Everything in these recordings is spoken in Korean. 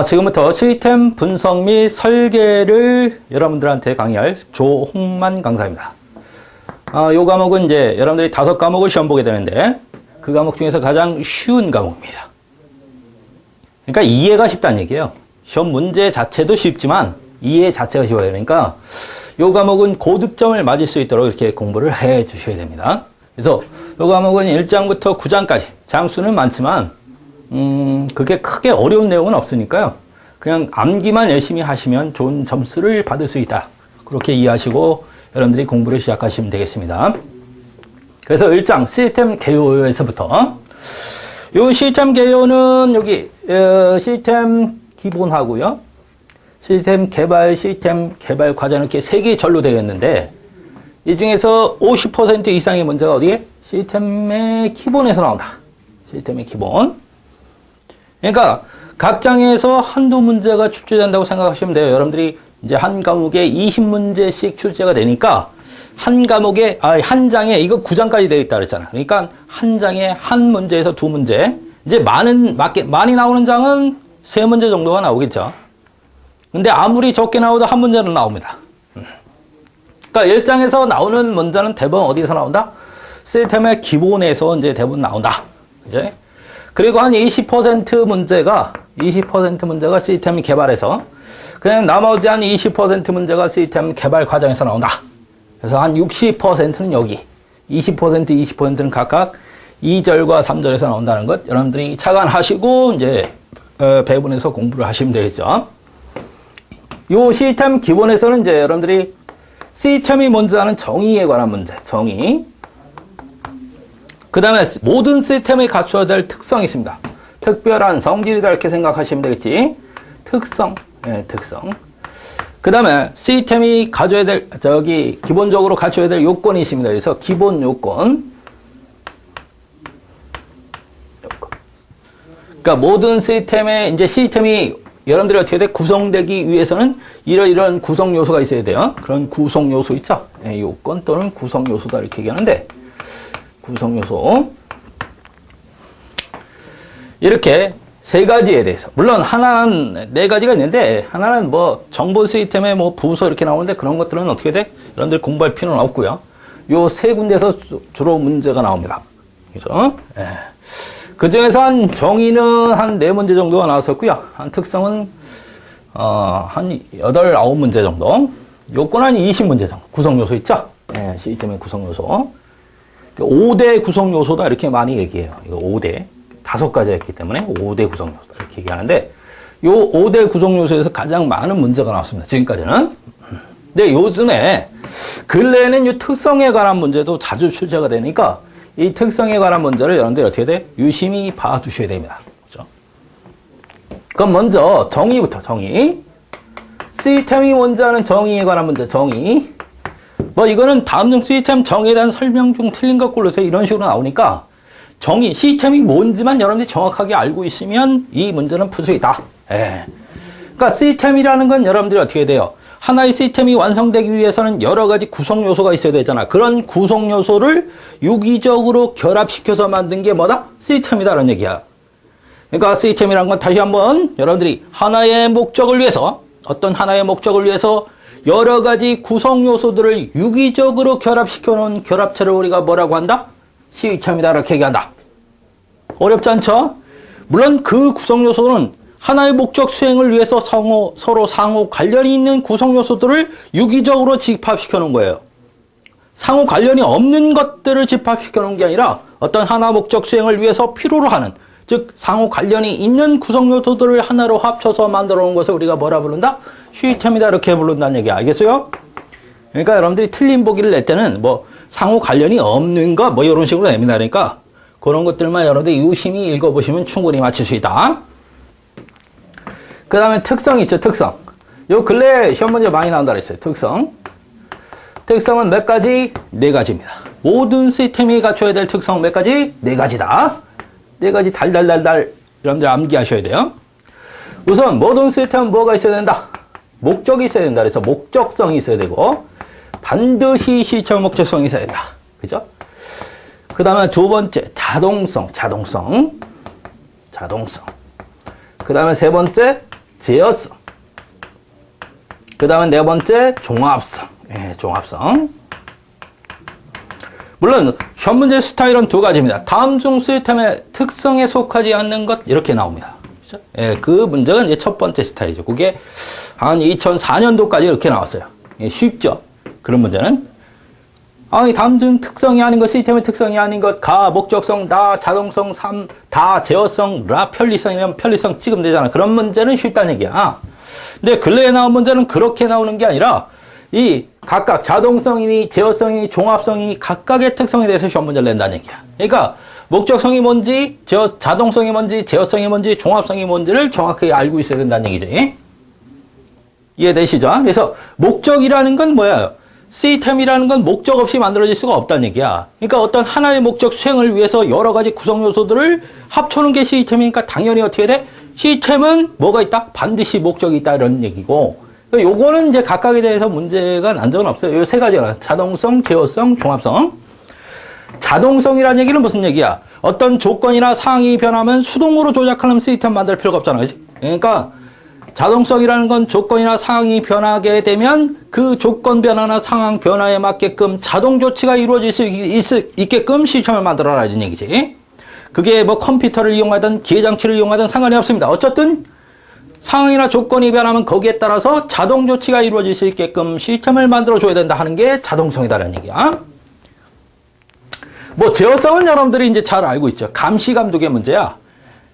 지금부터 시스템 분석 및 설계를 여러분들한테 강의할 조홍만 강사입니다. 요 과목은 이제 여러분들이 5과목을 시험 보게 되는데 그 과목 중에서 가장 쉬운 과목입니다. 그러니까 이해가 쉽다는 얘기예요. 시험 문제 자체도 쉽지만 이해 자체가 쉬워요. 그러니까 요 과목은 고득점을 맞을 수 있도록 이렇게 공부를 해 주셔야 됩니다. 그래서 요 과목은 1장부터 9장까지 장수는 많지만 그게 크게 어려운 내용은 없으니까요. 그냥 암기만 열심히 하시면 좋은 점수를 받을 수 있다. 그렇게 이해하시고 여러분들이 공부를 시작하시면 되겠습니다. 그래서 1장 시스템 개요에서부터 요 시스템 개요는 여기 시스템 기본하고요. 시스템 개발 과정 이렇게 3개 절로 되어 있는데 이 중에서 50% 이상의 문제가 어디에? 시스템의 기본에서 나온다. 시스템의 기본. 그러니까 각 장에서 한두 문제가 출제된다고 생각하시면 돼요. 여러분들이 이제 한 과목에 20문제씩 출제가 되니까 한 과목에 한 장에 이거 9장까지 되어 있다 그랬잖아. 그러니까 한 장에 한 문제에서 2문제. 이제 많이 나오는 장은 3문제 정도가 나오겠죠. 근데 아무리 적게 나오도 한 문제는 나옵니다. 그러니까 1장에서 나오는 문제는 대부분 어디서 나온다? 시스템의 기본에서 이제 대부분 나온다. 이제 그리고 한 20% 문제가 시스템 개발에서 그냥 나머지 한 20% 문제가 시스템 개발 과정에서 나온다. 그래서 한 60%는 여기, 20%는 각각 2절과 3절에서 나온다는 것 여러분들이 착안하시고 이제 배분해서 공부를 하시면 되겠죠. 요 시스템 기본에서는 이제 여러분들이 시스템이 뭔지 아는 정의에 관한 문제, 정의. 그 다음에 모든 시스템이 갖춰야 될 특성이 있습니다. 특별한 성질이다 이렇게 생각하시면 되겠지. 특성. 그 다음에 시스템이 가져야 될, 기본적으로 갖춰야 될 요건이 있습니다. 그래서 기본 요건. 그러니까 모든 시스템이 여러분들이 어떻게 돼? 구성되기 위해서는 이런 구성 요소가 있어야 돼요. 그런 구성 요소 있죠? 요건 또는 구성 요소다 이렇게 얘기하는데, 구성 요소. 이렇게 3가지에 대해서. 물론 하나는 4가지가 있는데, 하나는 뭐 정보 시스템의 뭐 부서 이렇게 나오는데 그런 것들은 어떻게 돼? 여러분들 공부할 필요는 없고요. 요 3군데에서 주로 문제가 나옵니다. 그죠? 그 중에서 한 정의는 한 4문제 정도가 나왔었고요. 한 특성은, 한 8, 9문제 정도. 요건 한 20문제 정도. 구성 요소 있죠? 시스템의 구성 요소. 5대 구성 요소다 이렇게 많이 얘기해요. 이거 5대. 5가지가 있기 때문에 5대 구성 요소다 이렇게 얘기하는데 요 5대 구성 요소에서 가장 많은 문제가 나왔습니다. 지금까지는. 근데 요즘에 근래에는 이 특성에 관한 문제도 자주 출제가 되니까 이 특성에 관한 문제를 여러분들이 어떻게 돼? 유심히 봐두셔야 됩니다. 그렇죠? 그럼 먼저 정의부터 정의. 시스템이 뭔지 아는 정의에 관한 문제 정의. 뭐 이거는 다음 중 시스템 정의에 대한 설명 중 틀린 것 골라서 이런 식으로 나오니까 정의, 시스템이 뭔지만 여러분들이 정확하게 알고 있으면 이 문제는 풀 수 있다. 그러니까 시스템이라는 건 여러분들이 어떻게 돼요? 하나의 시스템이 완성되기 위해서는 여러 가지 구성 요소가 있어야 되잖아. 그런 구성 요소를 유기적으로 결합시켜서 만든 게 뭐다? 시스템이다라는 얘기야. 그러니까 시스템이라는 건 다시 한번 여러분들이 하나의 목적을 위해서 어떤 하나의 목적을 위해서 여러 가지 구성 요소들을 유기적으로 결합시켜 놓은 결합체를 우리가 뭐라고 한다? 시스템이다 이렇게 얘기한다. 어렵지 않죠? 물론 그 구성 요소는 하나의 목적 수행을 위해서 서로 상호 관련이 있는 구성 요소들을 유기적으로 집합시켜 놓은 거예요. 상호 관련이 없는 것들을 집합시켜 놓은 게 아니라 어떤 하나 목적 수행을 위해서 필요로 하는, 즉 상호 관련이 있는 구성 요소들을 하나로 합쳐서 만들어 놓은 것을 우리가 뭐라 부른다? 시스템이다 이렇게 부른다는 얘기 알겠어요? 그러니까 여러분들이 틀린 보기를 낼 때는 뭐 상호 관련이 없는 것 뭐 이런 식으로 냅니다. 그러니까 그런 것들만 여러분들이 유심히 읽어보시면 충분히 맞출 수 있다. 그 다음에 특성 있죠, 특성. 요 근래 시험 문제 많이 나온다 그랬어요, 특성. 특성은 몇 가지? 4가지입니다. 모든 시스템이 갖춰야 될 특성 몇 가지? 4가지다. 4가지 달달달달 여러분들 암기하셔야 돼요. 우선 모든 시스템은 뭐가 있어야 된다? 목적이 있어야 된다. 그래서 목적성이 있어야 되고 반드시 시스템 목적성이 있어야 된다. 그죠? 그 다음에 2번째 자동성. 그 다음에 세 번째, 제어성. 그 다음에 네 번째, 종합성. 예, 종합성. 물론 시험 문제 스타일은 두 가지입니다. 다음 중 시스템의 특성에 속하지 않는 것 이렇게 나옵니다. 그렇죠? 예, 그 문제가 이제 첫 번째 스타일이죠. 그게 한 2004년도까지 이렇게 나왔어요. 예, 쉽죠? 그런 문제는. 아니, 다음 중 특성이 아닌 것, 시스템의 특성이 아닌 것, 가, 목적성, 다, 자동성, 삼, 다, 제어성, 라, 편리성이면 편리성 찍으면 되잖아. 그런 문제는 쉽다는 얘기야. 근데 근래에 나온 문제는 그렇게 나오는 게 아니라 이 각각 자동성이니 제어성이니 종합성이 각각의 특성에 대해서 시험 문제를 낸다는 얘기야. 그러니까 목적성이 뭔지, 자동성이 뭔지, 제어성이 뭔지, 종합성이 뭔지를 정확하게 알고 있어야 된다는 얘기지. 이해되시죠? 그래서 목적이라는 건 뭐야? 시스템이라는 건 목적 없이 만들어질 수가 없다는 얘기야. 그러니까 어떤 하나의 목적 수행을 위해서 여러 가지 구성 요소들을 합쳐놓은 게 시스템이니까 당연히 어떻게 돼? 시스템은 뭐가 있다? 반드시 목적이 있다 이런 얘기고, 요거는 이제 각각에 대해서 문제가 난 적은 없어요. 요 세 가지가 자동성, 제어성, 종합성. 자동성이라는 얘기는 무슨 얘기야? 어떤 조건이나 상황이 변하면 수동으로 조작하는 시스템 만들 필요가 없잖아. 그치? 그러니까 자동성이라는 건 조건이나 상황이 변하게 되면 그 조건 변화나 상황 변화에 맞게끔 자동 조치가 이루어질 수 있게끔 시스템을 만들어라 이런 얘기지. 그게 뭐 컴퓨터를 이용하든 기계 장치를 이용하든 상관이 없습니다. 어쨌든 상황이나 조건이 변하면 거기에 따라서 자동 조치가 이루어질 수 있게끔 시스템을 만들어줘야 된다 하는 게 자동성이다라는 얘기야. 뭐 제어성은 여러분들이 이제 잘 알고 있죠. 감시 감독의 문제야.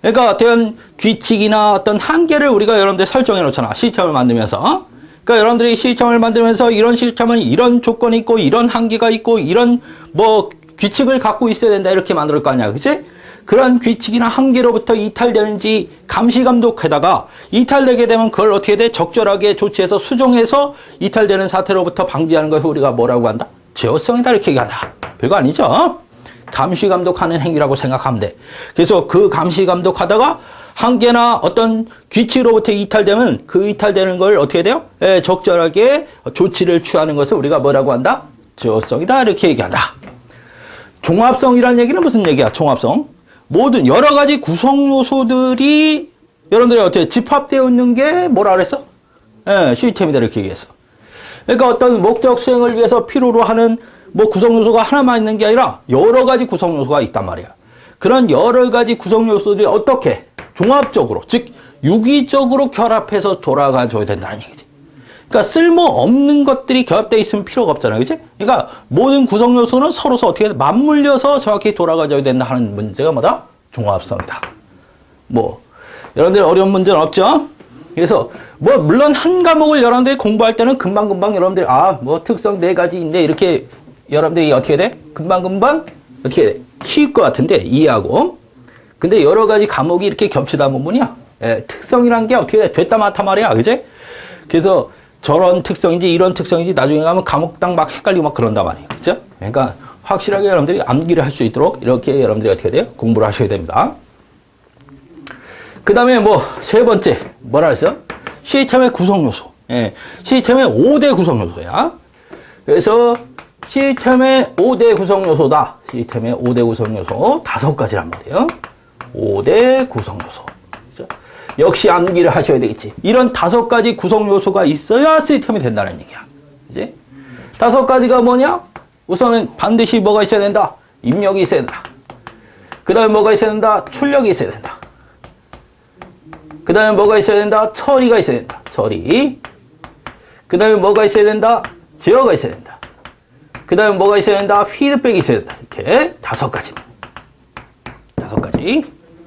그러니까 어떤 규칙이나 어떤 한계를 우리가 여러분들 설정해 놓잖아. 시스템을 만들면서. 그러니까 여러분들이 시스템을 만들면서 이런 시스템은 이런 조건이 있고 이런 한계가 있고 이런 뭐 규칙을 갖고 있어야 된다 이렇게 만들 거 아니야. 그치? 그런 규칙이나 한계로부터 이탈되는지 감시 감독하다가 이탈되게 되면 그걸 어떻게 돼? 적절하게 조치해서 수정해서 이탈되는 사태로부터 방지하는 것을 우리가 뭐라고 한다? 제어성이다 이렇게 얘기한다. 별거 아니죠? 감시 감독하는 행위라고 생각하면 돼. 그래서 그 감시 감독하다가 한계나 어떤 규칙으로부터 이탈되면 그 이탈되는 걸 어떻게 돼요? 적절하게 조치를 취하는 것을 우리가 뭐라고 한다? 제어성이다 이렇게 얘기한다. 종합성이라는 얘기는 무슨 얘기야? 종합성. 모든 여러 가지 구성 요소들이 여러분들이 어떻게 집합되어 있는 게 뭐라 그랬어? 시스템이다 이렇게 얘기했어. 그러니까 어떤 목적 수행을 위해서 필요로 하는 뭐 구성 요소가 하나만 있는 게 아니라 여러 가지 구성 요소가 있단 말이야. 그런 여러 가지 구성 요소들이 어떻게 종합적으로, 즉 유기적으로 결합해서 돌아가줘야 된다는 얘기지. 그러니까 쓸모없는 것들이 결합되어 있으면 필요가 없잖아요. 그치? 그러니까 모든 구성 요소는 서로서 어떻게 맞물려서 정확히 돌아가줘야 된다 하는 문제가 뭐다? 종합성이다. 뭐 여러분들 어려운 문제는 없죠? 그래서 뭐 물론 한 과목을 여러분들이 공부할 때는 금방금방 여러분들이 뭐 특성 4가지인데 이렇게 여러분들이 어떻게 돼? 금방금방 어떻게 돼? 쉬울 것 같은데 이해하고. 근데 여러 가지 과목이 이렇게 겹치다 보면요. 특성이란 게 어떻게 돼? 됐다 마다 말이야. 그치? 그래서 저런 특성인지 이런 특성인지 나중에 가면 과목당 막 헷갈리고 막 그런단 말이에요. 그죠? 그러니까 확실하게 여러분들이 암기를 할 수 있도록 이렇게 여러분들이 어떻게 돼요? 공부를 하셔야 됩니다. 그 다음에 뭐 세 번째 뭐라 했어요? 시스템의 구성 요소. 시스템의 5대 구성 요소야. 그래서 시스템의 5대 구성 요소다. 시스템의 5대 구성 요소 5가지란 말이에요. 5대 구성 요소. 역시 암기를 하셔야 되겠지. 이런 5가지 구성 요소가 있어야 시스템이 된다는 얘기야. 그지? 5가지가 뭐냐? 우선은 반드시 뭐가 있어야 된다? 입력이 있어야 된다. 그 다음에 뭐가 있어야 된다? 출력이 있어야 된다. 그 다음에 뭐가 있어야 된다? 처리가 있어야 된다. 처리. 그 다음에 뭐가 있어야 된다? 제어가 있어야 된다. 그 다음에 뭐가 있어야 된다? 피드백이 있어야 된다. 이렇게 5가지. 5가지.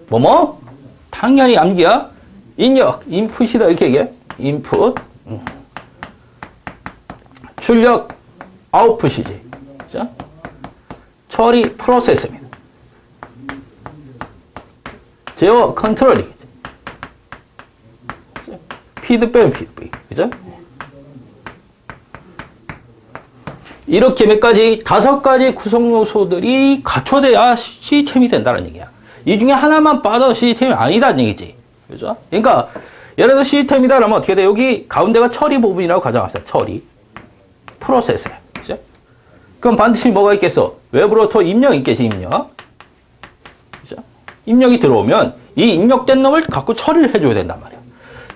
뭐뭐? 당연히 암기야. 입력, 인풋이다 이렇게 얘기해. 인풋. 출력, 아웃풋이지. 자, 처리, 프로세스입니다. 제어, 컨트롤이겠지. 피드백은 피드백. 그죠? 이렇게 몇 가지, 5가지 구성 요소들이 갖춰져야 시스템이 된다는 얘기야. 이 중에 하나만 빠져도 시스템이 아니다는 얘기지. 그죠? 그러니까, 예를 들어 시스템이다 그러면 어떻게 돼? 여기 가운데가 처리 부분이라고 가정합시다. 처리. 프로세스. 그죠? 그럼 반드시 뭐가 있겠어? 외부로부터 입력이 있겠지, 입력. 그죠? 입력이 들어오면 이 입력된 놈을 갖고 처리를 해줘야 된단 말이야.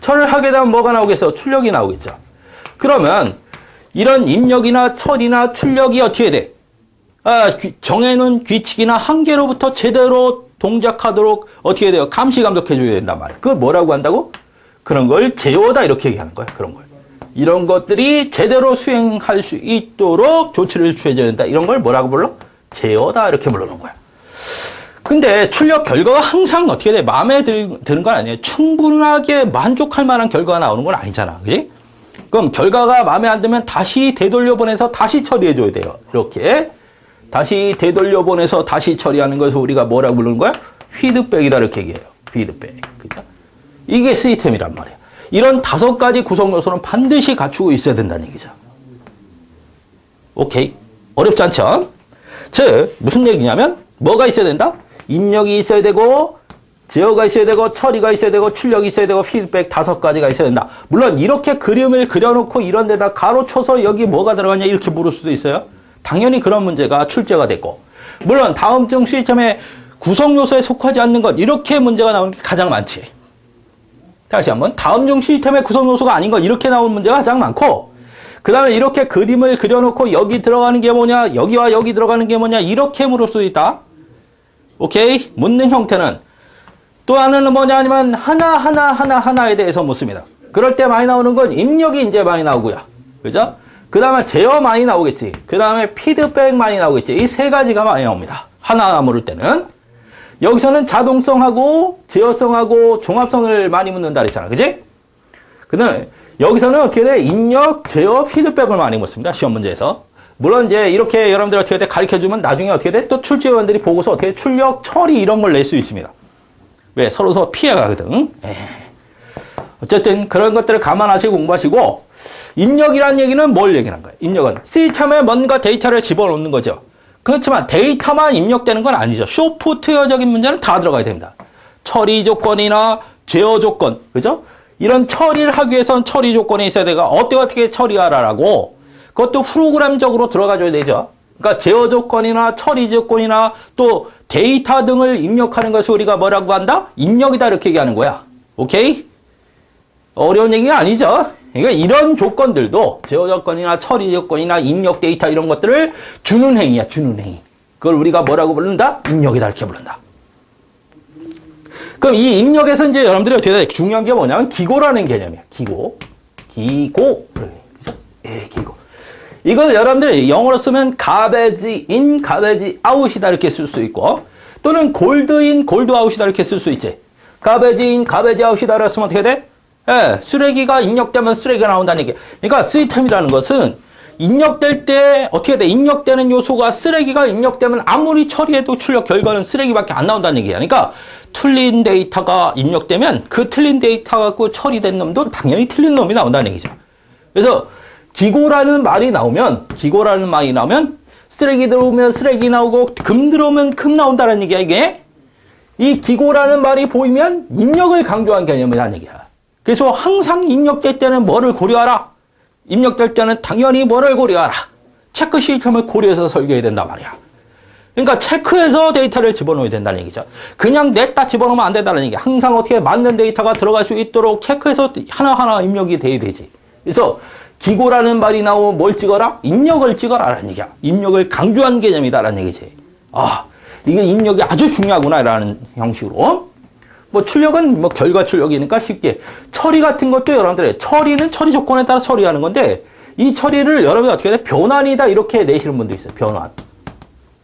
처리를 하게 되면 뭐가 나오겠어? 출력이 나오겠죠. 그러면 이런 입력이나 처리나 출력이 어떻게 돼? 정해놓은 규칙이나 한계로부터 제대로 동작하도록 어떻게 돼요? 감시 감독해줘야 된단 말이야. 그걸 뭐라고 한다고? 그런 걸 제어다 이렇게 얘기하는 거야. 그런 걸. 이런 것들이 제대로 수행할 수 있도록 조치를 취해줘야 된다. 이런 걸 뭐라고 불러? 제어다 이렇게 부르는 거야. 근데 출력 결과가 항상 어떻게 돼? 마음에 드는 건 아니에요. 충분하게 만족할 만한 결과가 나오는 건 아니잖아. 그지? 그럼 결과가 마음에 안 들면 다시 되돌려보내서 다시 처리해줘야 돼요. 이렇게. 다시 되돌려보내서 다시 처리하는 것을 우리가 뭐라고 부르는 거야? 피드백이다 이렇게 얘기해요. 피드백. 그죠? 이게 시스템이란 말이야. 이런 5가지 구성 요소는 반드시 갖추고 있어야 된다는 얘기죠. 오케이. 어렵지 않죠? 즉, 무슨 얘기냐면 뭐가 있어야 된다? 입력이 있어야 되고 제어가 있어야 되고 처리가 있어야 되고 출력이 있어야 되고 피드백 5가지가 있어야 된다. 물론 이렇게 그림을 그려놓고 이런 데다 가로쳐서 여기 뭐가 들어가냐 이렇게 물을 수도 있어요. 당연히 그런 문제가 출제가 됐고 물론 다음증 시스템의 구성요소에 속하지 않는 것 이렇게 문제가 나오는 게 가장 많지. 다시 한번 다음증 시스템의 구성요소가 아닌 것 이렇게 나오는 문제가 가장 많고 그 다음에 이렇게 그림을 그려놓고 여기 들어가는 게 뭐냐 여기와 여기 들어가는 게 뭐냐 이렇게 물을 수도 있다. 오케이? 묻는 형태는 또 하나는 뭐냐 아니면 하나에 대해서 묻습니다. 그럴 때 많이 나오는 건 입력이 이제 많이 나오고요. 그죠? 그 다음에 제어 많이 나오겠지. 그 다음에 피드백 많이 나오겠지. 이 3가지가 많이 나옵니다. 하나 물을 때는. 여기서는 자동성하고 제어성하고 종합성을 많이 묻는다 그랬잖아. 그지? 그 다음에 여기서는 어떻게 돼? 입력, 제어, 피드백을 많이 묻습니다. 시험 문제에서. 물론 이제 이렇게 여러분들 어떻게 돼? 가르쳐주면 나중에 어떻게 돼? 또 출제위원들이 보고서 어떻게 출력, 처리 이런 걸 낼 수 있습니다. 왜? 서로 피해가거든. 어쨌든 그런 것들을 감안하시고 공부하시고 입력이라는 얘기는 뭘 얘기하는 거예요? 입력은 시스템에 뭔가 데이터를 집어넣는 거죠. 그렇지만 데이터만 입력되는 건 아니죠. 소프트웨어적인 문제는 다 들어가야 됩니다. 처리 조건이나 제어 조건, 그죠? 이런 처리를 하기 위해서는 처리 조건이 있어야 되고 어떻게 처리하라라고 그것도 프로그램적으로 들어가줘야 되죠. 그러니까 제어 조건이나 처리 조건이나 또 데이터 등을 입력하는 것을 우리가 뭐라고 한다? 입력이다 이렇게 얘기하는 거야. 오케이? 어려운 얘기가 아니죠. 그러니까 이런 조건들도 제어 조건이나 처리 조건이나 입력 데이터 이런 것들을 주는 행위야. 주는 행위. 그걸 우리가 뭐라고 부른다? 입력이다 이렇게 부른다. 그럼 이 입력에서 이제 여러분들이 어떻게 돼? 중요한 게 뭐냐면 기고라는 개념이야. 기고. 기고. 기고. 이걸 여러분들이 영어로 쓰면 garbage in, garbage out이다 이렇게 쓸 수 있고 또는 gold in, gold out이다 이렇게 쓸 수 있지. garbage in, garbage out이다 이렇게 쓰면 어떻게 돼? 쓰레기가 입력되면 쓰레기가 나온다는 얘기. 그러니까 시스템이라는 것은 입력될 때 어떻게 돼? 입력되는 요소가 쓰레기가 입력되면 아무리 처리해도 출력 결과는 쓰레기밖에 안 나온다는 얘기야. 그러니까 틀린 데이터가 입력되면 그 틀린 데이터 갖고 처리된 놈도 당연히 틀린 놈이 나온다는 얘기죠. 그래서 기고라는 말이 나오면 쓰레기 들어오면 쓰레기 나오고 금 들어오면 금 나온다는 얘기야 이게. 이 기고라는 말이 보이면 입력을 강조한 개념이라는 얘기야. 그래서 항상 입력될 때는 뭐를 고려하라? 입력될 때는 당연히 뭐를 고려하라? 체크 시스템을 고려해서 설계해야 된단 말이야. 그러니까 체크해서 데이터를 집어넣어야 된다는 얘기죠. 그냥 냈다 집어넣으면 안 된다는 얘기야. 항상 어떻게 맞는 데이터가 들어갈 수 있도록 체크해서 하나하나 입력이 돼야 되지. 그래서 기고라는 말이 나오면 뭘 찍어라? 입력을 찍어라라는 얘기야. 입력을 강조한 개념이다라는 얘기지. 이게 입력이 아주 중요하구나라는 형식으로. 뭐 출력은 뭐 결과 출력이니까 쉽게. 처리 같은 것도 여러분들의 처리는 처리 조건에 따라 처리하는 건데 이 처리를 여러분이 어떻게 돼? 변환이다 이렇게 내시는 분도 있어요. 변환.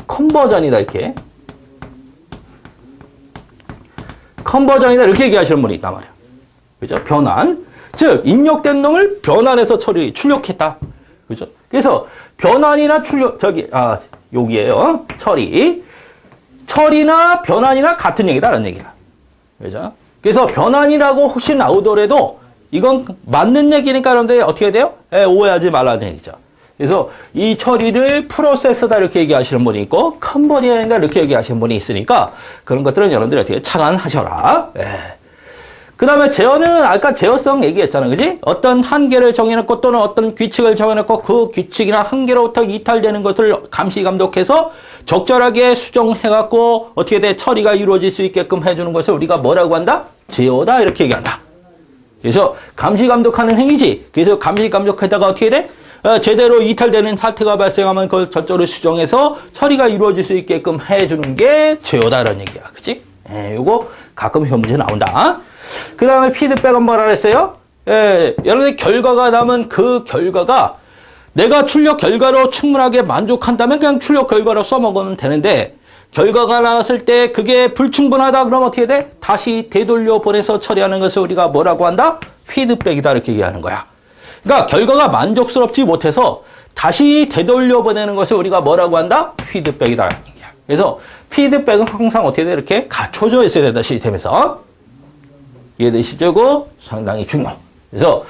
컨버전이다 이렇게. 컨버전이다 이렇게 얘기하시는 분이 있단 말이야. 그죠? 변환. 즉 입력된 놈을 변환해서 출력했다. 그죠? 그래서 변환이나 출력 여기에요. 처리나 변환이나 같은 얘기다라는 얘기야. 그죠? 그래서 변환이라고 혹시 나오더라도 이건 맞는 얘기니까 여러분들 어떻게 돼요? 오해하지 말라는 얘기죠. 그래서 이 처리를 프로세서다 이렇게 얘기하시는 분이 있고 컨버전이다 이렇게 얘기하시는 분이 있으니까 그런 것들은 여러분들이 어떻게 착안하셔라. 그 다음에 제어는 아까 제어성 얘기했잖아. 그지? 어떤 한계를 정해놓고 또는 어떤 규칙을 정해놓고 그 규칙이나 한계로부터 이탈되는 것을 감시 감독해서 적절하게 수정해갖고 어떻게 돼? 처리가 이루어질 수 있게끔 해주는 것을 우리가 뭐라고 한다? 제어다 이렇게 얘기한다. 그래서 감시 감독하는 행위지. 그래서 감시 감독하다가 어떻게 돼? 제대로 이탈되는 사태가 발생하면 그걸 저쪽으로 수정해서 처리가 이루어질 수 있게끔 해주는 게 제어다라는 얘기야. 그치? 요거 가끔 시험 문제 나온다. 그 다음에 피드백은 뭐라 그랬어요? 여러분의 결과가 나면 그 결과가 내가 출력 결과로 충분하게 만족한다면 그냥 출력 결과로 써먹으면 되는데 결과가 나왔을 때 그게 불충분하다 그러면 어떻게 돼? 다시 되돌려 보내서 처리하는 것을 우리가 뭐라고 한다? 피드백이다 이렇게 얘기하는 거야. 그러니까 결과가 만족스럽지 못해서 다시 되돌려 보내는 것을 우리가 뭐라고 한다? 피드백이다. 그래서 피드백은 항상 어떻게 돼? 이렇게 갖춰져 있어야 된다 시스템에서. 이해되시죠? 상당히 중요. 그래서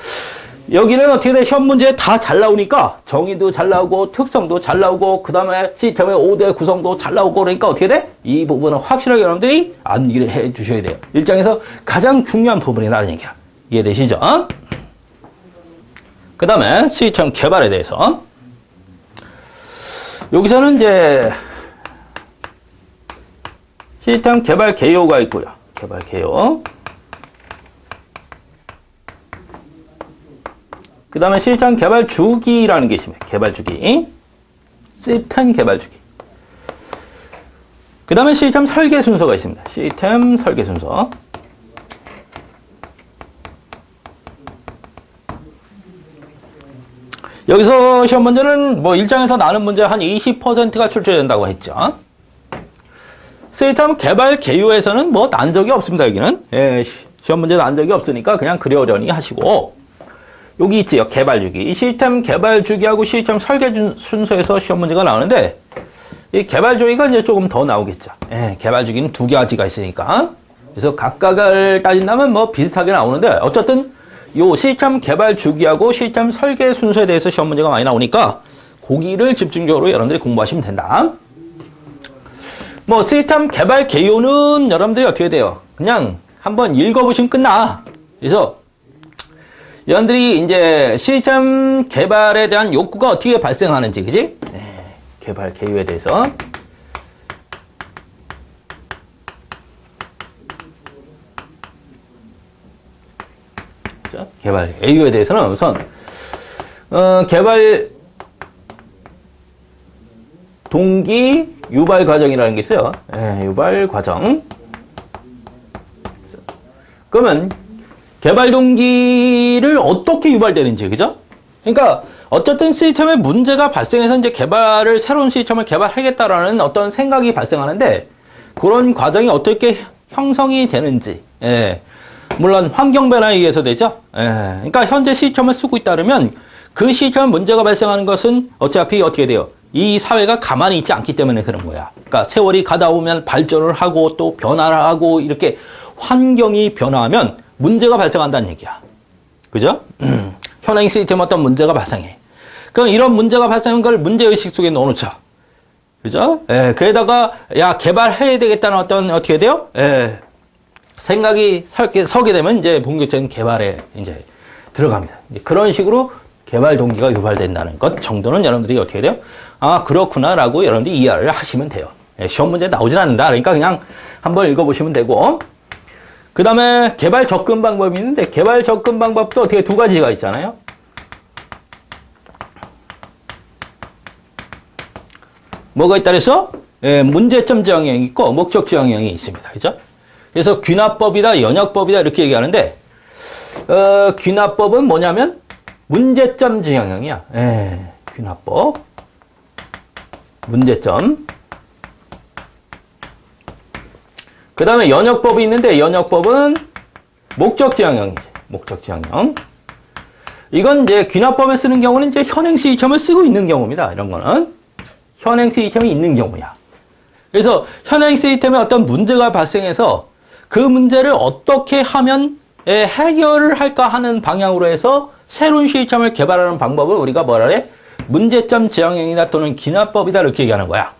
여기는 어떻게 돼? 시험 문제 다 잘 나오니까 정의도 잘 나오고 특성도 잘 나오고 그 다음에 시스템의 5대 구성도 잘 나오고 그러니까 어떻게 돼? 이 부분은 확실하게 여러분들이 암기를 해 주셔야 돼요. 일장에서 가장 중요한 부분이라는 얘기야. 이해되시죠? 그 다음에 시스템 개발에 대해서 여기서는 이제 시스템 개발 개요가 있고요. 개발 개요. 그 다음에 시스템 개발 주기라는 게 있습니다. 개발 주기. 시스템 개발 주기. 그 다음에 시스템 설계 순서가 있습니다. 시스템 설계 순서. 여기서 시험 문제는 뭐 1장에서 나는 문제 한 20%가 출제된다고 했죠. 시스템 개발 개요에서는 뭐 난 적이 없습니다. 여기는. 시험 문제 난 적이 없으니까 그냥 그려려니 하시고 여기 있지요. 개발 주기. 시스템 개발 주기하고 시스템 설계 순서에서 시험 문제가 나오는데 이 개발 주기가 이제 조금 더 나오겠죠. 개발 주기는 두 가지가 있으니까. 그래서 각각을 따진다면 뭐 비슷하게 나오는데 어쨌든 요 시스템 개발 주기하고 시스템 설계 순서에 대해서 시험 문제가 많이 나오니까 거기를 집중적으로 여러분들이 공부하시면 된다. 뭐 시스템 개발 개요는 여러분들이 어떻게 돼요? 그냥 한번 읽어보시면 끝나. 그래서 여러분들이 이제 시스템 개발에 대한 욕구가 어떻게 발생하는지, 그지? 개발 개요에 대해서. 자, 개발 개요에 대해서는 우선, 개발 동기 유발 과정이라는 게 있어요. 유발 과정. 그러면 개발 동기를 어떻게 유발되는지, 그죠? 그러니까 어쨌든 시스템에 문제가 발생해서 이제 새로운 시스템을 개발하겠다라는 어떤 생각이 발생하는데 그런 과정이 어떻게 형성이 되는지, 물론 환경 변화에 의해서 되죠. 그러니까 현재 시스템을 쓰고 있다면 그 시스템 문제가 발생하는 것은 어차피 어떻게 돼요? 이 사회가 가만히 있지 않기 때문에 그런 거야. 그러니까 세월이 가다 보면 발전을 하고 또 변화를 하고 이렇게 환경이 변화하면 문제가 발생한다는 얘기야. 그죠? 현행 시스템에 어떤 문제가 발생해. 그럼 이런 문제가 발생한 걸 문제의식 속에 넣어놓죠. 그죠? 그에다가, 야, 개발해야 되겠다는 어떻게 돼요? 생각이 서게 되면 이제 본격적인 개발에 이제 들어갑니다. 이제 그런 식으로 개발 동기가 유발된다는 것 정도는 여러분들이 어떻게 돼요? 아, 그렇구나라고 여러분들이 이해를 하시면 돼요. 시험 문제 나오진 않는다. 그러니까 그냥 한번 읽어보시면 되고. 그 다음에 개발 접근 방법이 있는데 개발 접근 방법도 어떻게 두 가지가 있잖아요. 뭐가 있다 그래서? 문제점 지향형이 있고 목적 지향형이 있습니다. 그죠? 그래서 귀납법이다, 연역법이다 이렇게 얘기하는데 귀납법은 뭐냐면 문제점 지향형이야. 귀납법. 문제점. 그 다음에 연역법이 있는데 연역법은 목적 지향형이지. 목적 지향형. 이건 이제 귀납법에 쓰는 경우는 이제 현행 시스템을 쓰고 있는 경우입니다. 이런 거는. 현행 시스템이 있는 경우야. 그래서 현행 시스템에 어떤 문제가 발생해서 그 문제를 어떻게 하면 해결을 할까 하는 방향으로 해서 새로운 시스템을 개발하는 방법을 우리가 뭐라 해? 문제점 지향형이다 또는 귀납법이다 이렇게 얘기하는 거야.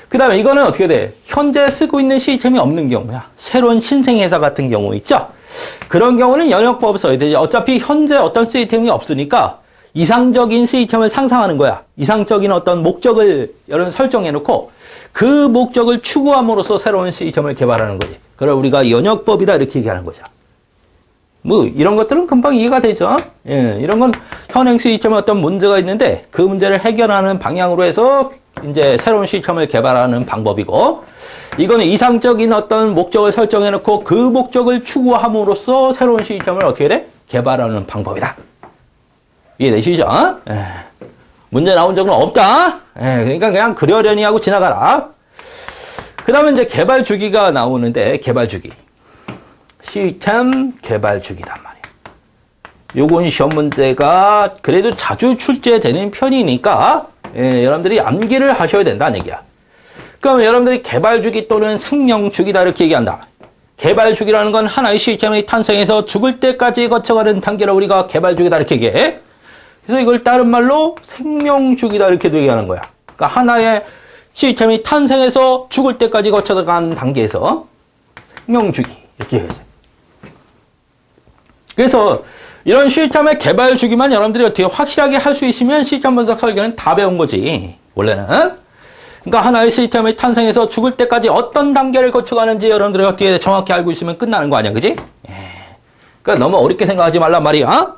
그 다음에 이거는 어떻게 돼? 현재 쓰고 있는 시스템이 없는 경우야. 새로운 신생회사 같은 경우 있죠? 그런 경우는 연역법을 써야 되지. 어차피 현재 어떤 시스템이 없으니까 이상적인 시스템을 상상하는 거야. 이상적인 어떤 목적을 여러분 설정해 놓고 그 목적을 추구함으로써 새로운 시스템을 개발하는 거지. 그걸 우리가 연역법이다 이렇게 얘기하는 거죠. 뭐 이런 것들은 금방 이해가 되죠. 예, 이런 건 현행 시스템에 어떤 문제가 있는데 그 문제를 해결하는 방향으로 해서 이제 새로운 시스템을 개발하는 방법이고, 이거는 이상적인 어떤 목적을 설정해 놓고 그 목적을 추구함으로써 새로운 시스템을 어떻게 돼? 개발하는 방법이다. 이해되시죠? 예. 문제 나온 적은 없다. 예, 그러니까 그냥 그러려니 하고 지나가라. 그 다음에 이제 개발 주기가 나오는데, 개발 주기. 시스템 개발 주기단 말이에요. 요건 시험 문제가 그래도 자주 출제되는 편이니까, 예, 여러분들이 암기를 하셔야 된다는 얘기야. 그럼 여러분들이 개발 주기 또는 생명 주기다 이렇게 얘기한다. 개발 주기라는 건 하나의 시스템의 탄생에서 죽을 때까지 거쳐가는 단계를 우리가 개발 주기다 이렇게 얘기해. 그래서 이걸 다른 말로 생명 주기다 이렇게 얘기하는 거야. 그러니까 하나의 시스템이 탄생해서 죽을 때까지 거쳐가는 단계에서 생명 주기 이렇게 얘기하죠. 그래서 이런 시스템의 개발 주기만 여러분들이 어떻게 확실하게 할 수 있으면 시스템 분석 설계는 다 배운 거지, 원래는. 그러니까 하나의 시스템의 탄생에서 죽을 때까지 어떤 단계를 거쳐가는지 여러분들이 어떻게 정확히 알고 있으면 끝나는 거 아니야, 그지? 예. 그러니까 너무 어렵게 생각하지 말란 말이야.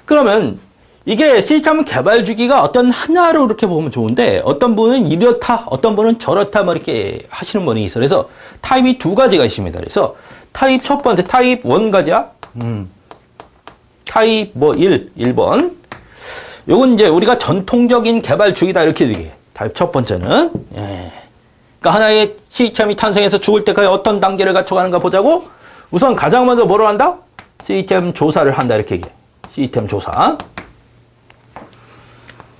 그러면 이게 시스템 개발 주기가 어떤 하나로 이렇게 보면 좋은데, 어떤 분은 이렇다, 어떤 분은 저렇다, 뭐 이렇게 하시는 분이 있어. 그래서 타입이 두 가지가 있습니다. 그래서 타입 첫 번째, 타입 1가지야. 타입 1번. 요건 이제 우리가 전통적인 개발 주기다 이렇게 얘기해. 타입 첫 번째는. 예. 그러니까 하나의 시스템이 탄생해서 죽을 때까지 어떤 단계를 갖춰가는가 보자고. 우선 가장 먼저 뭐를 한다? 시스템 조사를 한다 이렇게 얘기해. 시스템 조사.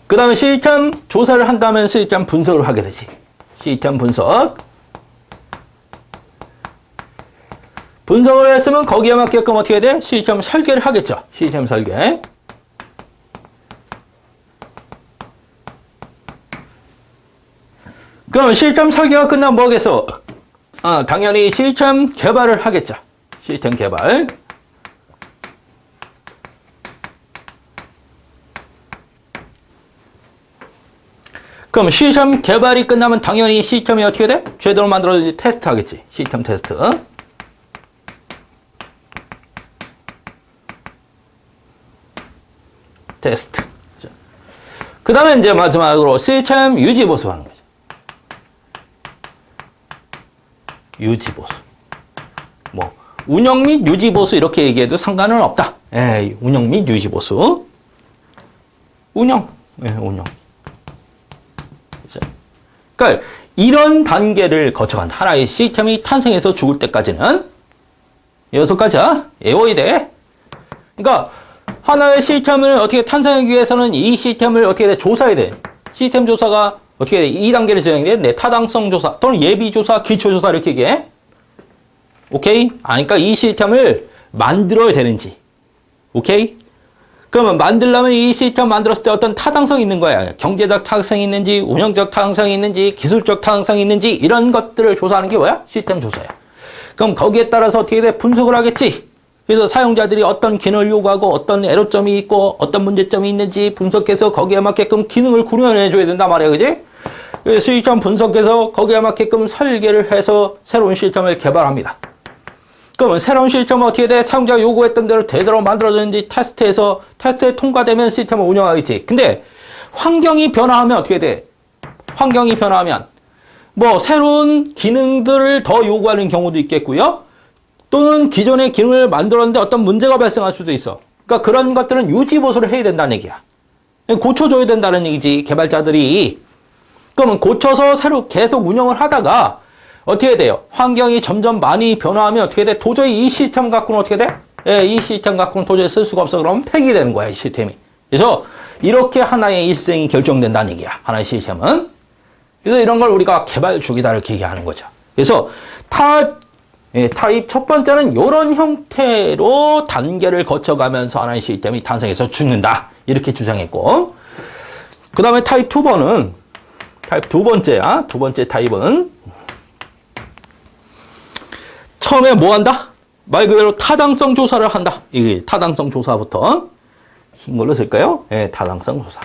그 다음에 시스템 조사를 한다면 시스템 분석을 하게 되지. 시스템 분석. 분석을 했으면 거기에 맞게끔 어떻게 돼? 시스템 설계를 하겠죠. 시스템 설계. 그럼 시스템 설계가 끝나면 뭐겠어? 당연히 시스템 개발을 하겠죠. 시스템 개발. 그럼 시스템 개발이 끝나면 당연히 시스템이 어떻게 돼? 제대로 만들어진 테스트 하겠지. 시스템 테스트. 테스트. 그 다음에 이제 마지막으로 시스템 유지 보수하는 거죠. 유지 보수. 뭐 운영 및 유지 보수 이렇게 얘기해도 상관은 없다. 예, 운영 및 유지 보수. 운영. 예, 운영. 그러니까 이런 단계를 거쳐간다. 하나의 시스템이 탄생해서 죽을 때까지는 6가지야. 외워야 돼. 그러니까 하나의 시스템을 어떻게 탄생하기 위해서는 이 시스템을 어떻게 조사해야 돼. 시스템 조사가 어떻게 돼? 2단계를 진행해. 내 타당성 조사 또는 예비 조사, 기초 조사 이렇게 얘기해. 오케이? 그러니까 이 시스템을 만들어야 되는지. 오케이? 그러면 만들려면 이 시스템 만들었을 때 어떤 타당성이 있는 거야. 경제적 타당성이 있는지, 운영적 타당성이 있는지, 기술적 타당성이 있는지 이런 것들을 조사하는 게 뭐야? 시스템 조사야. 그럼 거기에 따라서 어떻게 돼? 분석을 하겠지. 그래서 사용자들이 어떤 기능을 요구하고 어떤 애로점이 있고 어떤 문제점이 있는지 분석해서 거기에 맞게끔 기능을 구현해 줘야 된단 말이야. 그지? 시스템 분석해서 거기에 맞게끔 설계를 해서 새로운 시스템을 개발합니다. 그러면 새로운 시스템은 어떻게 돼? 사용자가 요구했던 대로 제대로 만들어졌는지 테스트해서 테스트에 통과되면 시스템을 운영하겠지. 근데 환경이 변화하면 어떻게 돼? 환경이 변화하면 뭐 새로운 기능들을 더 요구하는 경우도 있겠고요. 또는 기존의 기능을 만들었는데 어떤 문제가 발생할 수도 있어. 그러니까 그런 것들은 유지 보수를 해야 된다는 얘기야. 고쳐줘야 된다는 얘기지, 개발자들이. 그러면 고쳐서 새로 계속 운영을 하다가 어떻게 돼요? 환경이 점점 많이 변화하면 어떻게 돼? 도저히 이 시스템 갖고는 어떻게 돼? 예, 이 시스템 갖고는 도저히 쓸 수가 없어. 그러면 폐기되는 거야, 이 시스템이. 그래서 이렇게 하나의 일생이 결정된다는 얘기야, 하나의 시스템은. 그래서 이런 걸 우리가 개발 주기다 이렇게 얘기하는 거죠. 그래서 타입 첫 번째는 이런 형태로 단계를 거쳐가면서 하나의 시스템이 탄생해서 죽는다. 이렇게 주장했고. 그 다음에 타입 2번은, 타입 두 번째야. 두 번째 타입은 처음에 뭐 한다? 말 그대로 타당성 조사를 한다. 이게 타당성 조사부터. 흰 걸로 쓸까요? 예, 타당성 조사.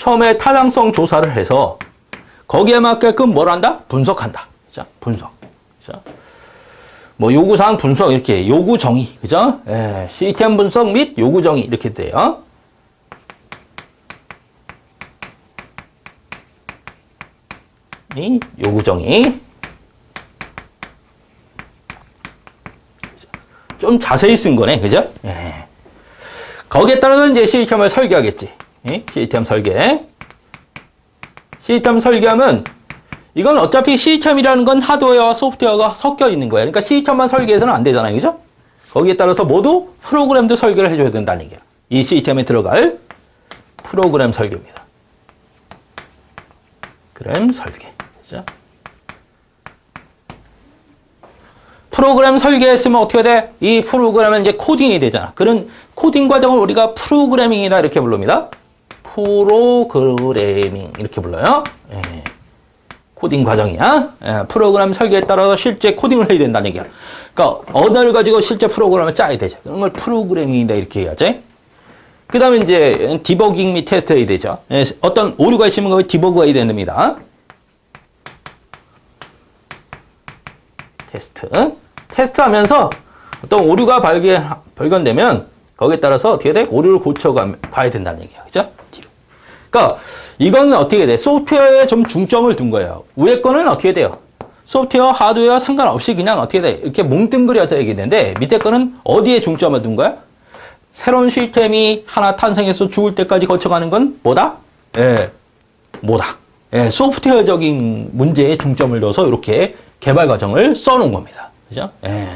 처음에 타당성 조사를 해서 거기에 맞게끔 뭘 한다? 분석한다. 그죠? 분석. 그죠? 뭐 요구사항 분석 이렇게 요구 정의. 그죠? 예, 시스템 분석 및 요구 정의 이렇게 돼요. 이 요구 정의. 좀 자세히 쓴 거네. 그죠? 예. 거기에 따라서 이제 시스템을 설계하겠지. 예? 시스템 설계. 시스템 설계하면 이건 어차피 시스템이라는 건 하드웨어와 소프트웨어가 섞여 있는 거야. 그러니까 시스템만 설계해서는 안 되잖아요. 그죠? 거기에 따라서 모두 프로그램도 설계를 해줘야 된다는 얘기야. 이 시스템에 들어갈 프로그램 설계입니다. 프로그램 설계. 그죠? 프로그램 설계했으면 어떻게 돼? 이 프로그램은 이제 코딩이 되잖아. 그런 코딩 과정을 우리가 프로그래밍이다 이렇게 부릅니다. 프로그래밍 이렇게 불러요. 예. 코딩 과정이야. 예. 프로그램 설계에 따라서 실제 코딩을 해야 된다는 얘기야. 그러니까 언어를 가지고 실제 프로그램을 짜야 되죠. 그런 걸 프로그래밍이다 이렇게 해야지. 그 다음에 이제 디버깅 및 테스트 해야 되죠. 예. 어떤 오류가 있으면 그걸 디버그가 해야 됩니다. 테스트하면서 어떤 오류가 발견되면 거기에 따라서 어떻게 돼? 오류를 고쳐가야 된다는 얘기야. 그죠? 그러니까 이거는 어떻게 돼? 소프트웨어에 좀 중점을 둔 거예요. 위에 거는 어떻게 돼요? 소프트웨어, 하드웨어 상관없이 그냥 어떻게 돼? 이렇게 뭉뚱그려져 있는데 밑에 거는 어디에 중점을 둔 거야? 새로운 시스템이 하나 탄생해서 죽을 때까지 거쳐가는 건 뭐다? 예, 뭐다? 예, 소프트웨어적인 문제에 중점을 둬서 이렇게 개발 과정을 써놓은 겁니다. 그죠? 예.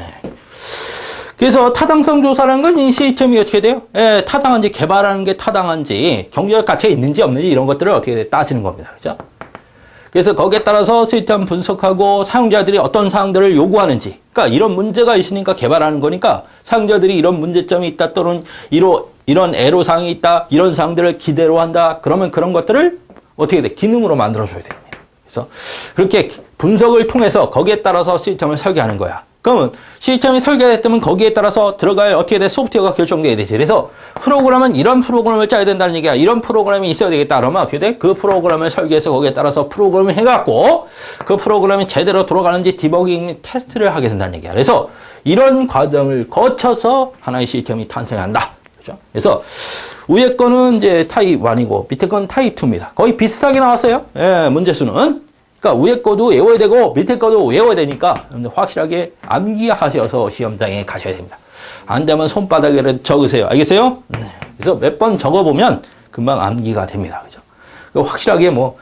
그래서 타당성 조사라는 건 이 시스템이 어떻게 돼요? 예, 타당한지, 개발하는 게 타당한지, 경제적 가치가 있는지 없는지 이런 것들을 어떻게 따지는 겁니다. 그죠? 그래서 거기에 따라서 시스템 분석하고 사용자들이 어떤 사항들을 요구하는지, 그러니까 이런 문제가 있으니까 개발하는 거니까 사용자들이 이런 문제점이 있다 또는 이런 애로사항이 있다, 이런 사항들을 기대로 한다, 그러면 그런 것들을 어떻게 돼? 기능으로 만들어줘야 됩니다. 그래서 그렇게 분석을 통해서 거기에 따라서 시스템을 설계하는 거야. 그러면 시스템이 설계됐다면 거기에 따라서 들어갈 어떻게 돼? 소프트웨어가 결정돼야 되지. 그래서 프로그램은 이런 프로그램을 짜야 된다는 얘기야. 이런 프로그램이 있어야 되겠다. 그러면 어떻게 돼? 그 프로그램을 설계해서 거기에 따라서 프로그램을 해갖고 그 프로그램이 제대로 돌아가는지 디버깅 및 테스트를 하게 된다는 얘기야. 그래서 이런 과정을 거쳐서 하나의 시스템이 탄생한다. 그렇죠? 그래서 위에 거는 이제 타입 1이고 밑에 건 타입 2입니다. 거의 비슷하게 나왔어요. 예, 문제수는. 그러니까 위에 거도 외워야 되고 밑에 거도 외워야 되니까 확실하게 암기하셔서 시험장에 가셔야 됩니다. 안 되면 손바닥에 적으세요. 알겠어요? 그래서 몇 번 적어보면 금방 암기가 됩니다. 그죠? 확실하게 뭐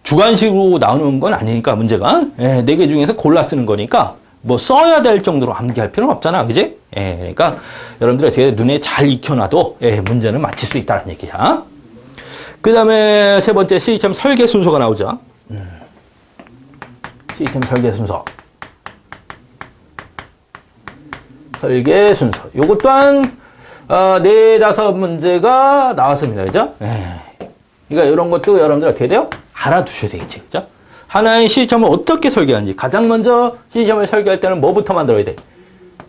주관식으로 나오는 건 아니니까 문제가 4개 중에서 골라 쓰는 거니까 뭐 써야 될 정도로 암기할 필요는 없잖아. 그지? 그러니까 여러분들 어떻게 눈에 잘 익혀놔도 문제는 맞힐 수 있다는 얘기야. 그 다음에 세 번째 시스템 설계 순서가 나오죠. 시스템 설계 순서. 설계 순서. 요것 또한, 4-5문제가 나왔습니다. 그죠? 그러니까 이런 것도 여러분들 어떻게 돼요? 알아두셔야 되겠지. 그죠? 하나의 시스템을 어떻게 설계하는지. 가장 먼저 시스템을 설계할 때는 뭐부터 만들어야 돼?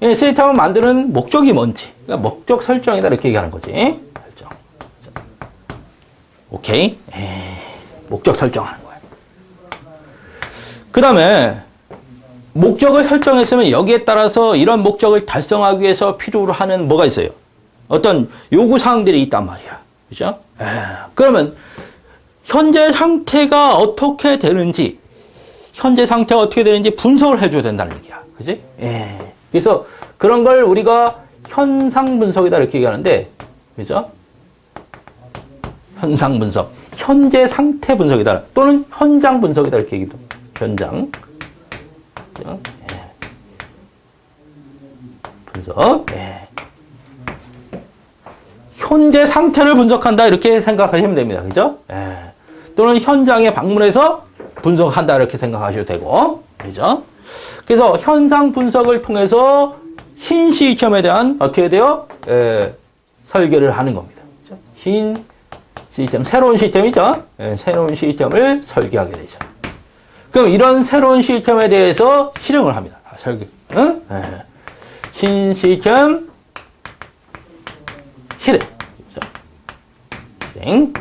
시스템을 만드는 목적이 뭔지. 그러니까 목적 설정이다. 이렇게 얘기하는 거지. 설정. 오케이? 목적 설정하는 거야. 그 다음에 목적을 설정했으면 여기에 따라서 이런 목적을 달성하기 위해서 필요로 하는 뭐가 있어요? 어떤 요구사항들이 있단 말이야. 그죠? 그러면 현재 상태가 어떻게 되는지 분석을 해줘야 된다는 얘기야. 그지? 그래서 그런 걸 우리가 현상 분석이다 이렇게 얘기하는데, 그죠? 현상 분석. 현재 상태 분석이다. 또는 현장 분석이다 이렇게 얘기도. 현장. 분석. 현재 상태를 분석한다 이렇게 생각하시면 됩니다. 그죠? 또는 현장에 방문해서 분석한다 이렇게 생각하셔도 되고. 그죠? 그래서 현상 분석을 통해서 신시스템에 대한 어떻게 돼요? 설계를 하는 겁니다. 그죠? 신시스템, 새로운 시스템이죠? 새로운 시스템을 설계하게 되죠. 그럼 이런 새로운 시스템에 대해서 실행을 합니다. 설계. 응? 신시스템 실행. 실행.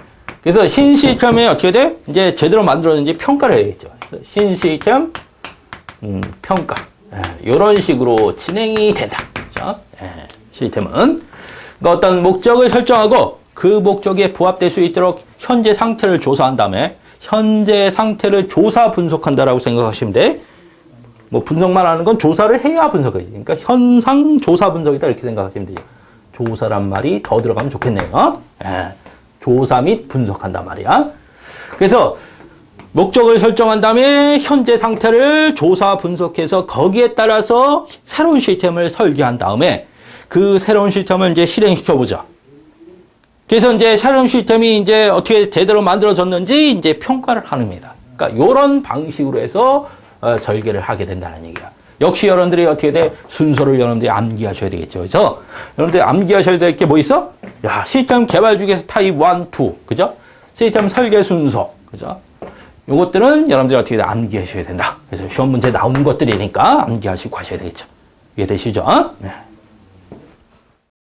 그래서 신시스템이 어떻게 돼? 이제 제대로 만들었는지 평가를 해야겠죠. 그래서 신시스템, 평가. 이런 식으로 진행이 된다. 그렇죠? 시스템은. 그러니까 어떤 목적을 설정하고 그 목적에 부합될 수 있도록 현재 상태를 조사한 다음에 현재 상태를 조사 분석한다라고 생각하시면 돼. 뭐 분석만 하는 건 조사를 해야 분석이지. 그러니까 현상 조사 분석이다 이렇게 생각하시면 되죠. 조사란 말이 더 들어가면 좋겠네요. 조사 및 분석한단 말이야. 그래서 목적을 설정한 다음에 현재 상태를 조사 분석해서 거기에 따라서 새로운 시스템을 설계한 다음에 그 새로운 시스템을 이제 실행시켜 보자. 그래서 이제 새로운 시스템이 이제 어떻게 제대로 만들어졌는지 이제 평가를 합니다. 그러니까 이런 방식으로 해서 설계를 하게 된다는 얘기야. 역시 여러분들이 어떻게 돼? 순서를 여러분들이 암기하셔야 되겠죠. 그래서 여러분들이 암기하셔야 될 게 뭐 있어? 야, 시스템 개발 중에서 타입 1, 2. 그죠? 시스템 설계 순서. 그죠? 요것들은 여러분들이 어떻게 돼? 암기하셔야 된다. 그래서 시험 문제 나오는 것들이니까 암기하시고 가셔야 되겠죠. 이해되시죠? 네.